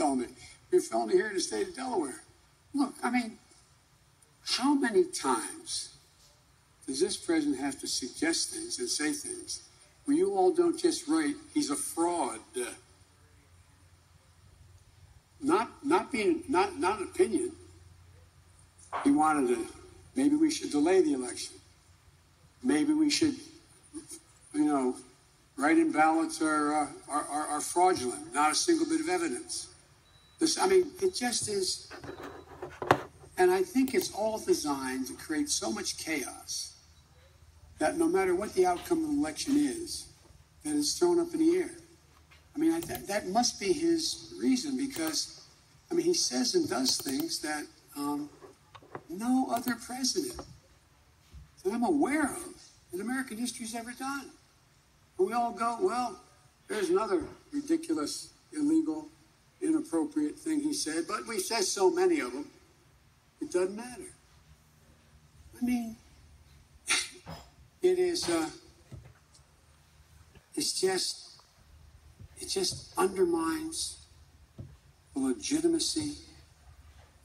felony. You're a felony here in the state of Delaware. Look, I mean, how many times does this president have to suggest things and say things where you all don't just write, he's a fraud? Not an opinion. He wanted to, maybe we should delay the election. Maybe we should, write-in ballots are fraudulent, not a single bit of evidence. It just is, and I think it's all designed to create so much chaos that no matter what the outcome of the election is, that it's thrown up in the air. That must be his reason, because, he says and does things that no other president that I'm aware of in American history has ever done. And we all go, well, there's another ridiculous, illegal, inappropriate thing he said, but we said so many of them, it doesn't matter. It is, it just undermines the legitimacy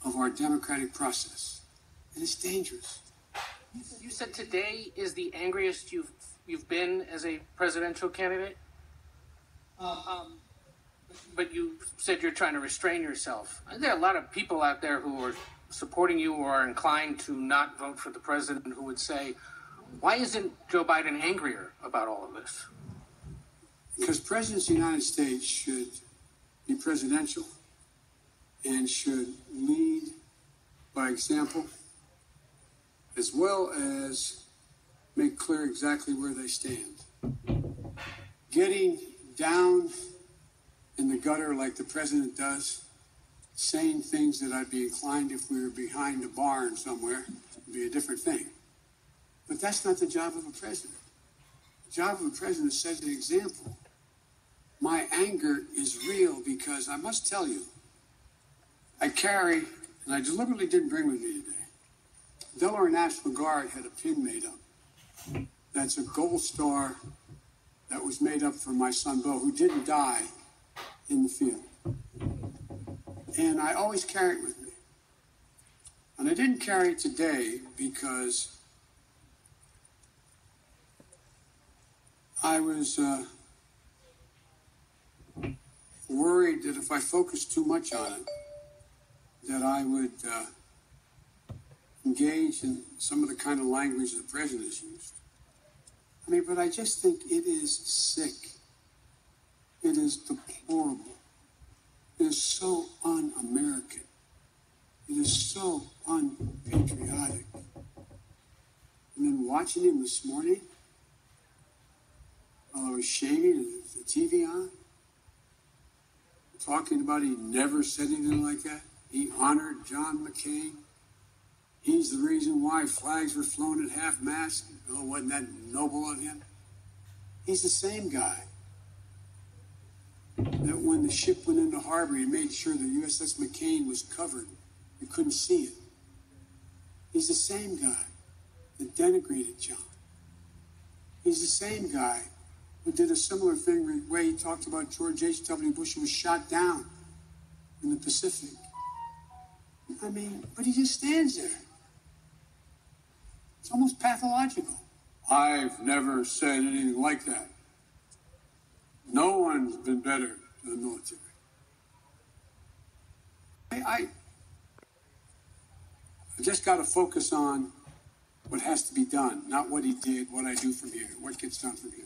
of our democratic process. And it's dangerous. You said today is the angriest you've been as a presidential candidate? But you said you're trying to restrain yourself. There are a lot of people out there who are supporting you or are inclined to not vote for the president who would say, why isn't Joe Biden angrier about all of this? Because presidents of the United States should be presidential and should lead by example, as well as make clear exactly where they stand. Getting down in the gutter like the president does, saying things that I'd be inclined if we were behind a barn somewhere, would be a different thing. But that's not the job of a president. The job of a president is to set an example. My anger is real because I must tell you, I carry, and I deliberately didn't bring with me today, Delaware National Guard had a pin made up. That's a gold star that was made up for my son, Bo, who didn't die in the field. And I always carry it with me. And I didn't carry it today because I was worried that if I focused too much on it, that I would engage in some of the kind of language the president has used. But I just think it is sick. It is deplorable. It is so un-American. It is so unpatriotic. And then watching him this morning, while I was shaving and the TV on, talking about he never said anything like that. He honored John McCain. He's the reason why flags were flown at half-mast. Oh, wasn't that noble of him? He's the same guy that when the ship went into harbor, he made sure the USS McCain was covered. You couldn't see it. He's the same guy that denigrated John. He's the same guy who did a similar thing the way he talked about George H.W. Bush, who was shot down in the Pacific. But he just stands there. It's almost pathological. I've never said anything like that. No one's been better to the military. I just got to focus on what has to be done, not what he did, what I do from here, what gets done from here.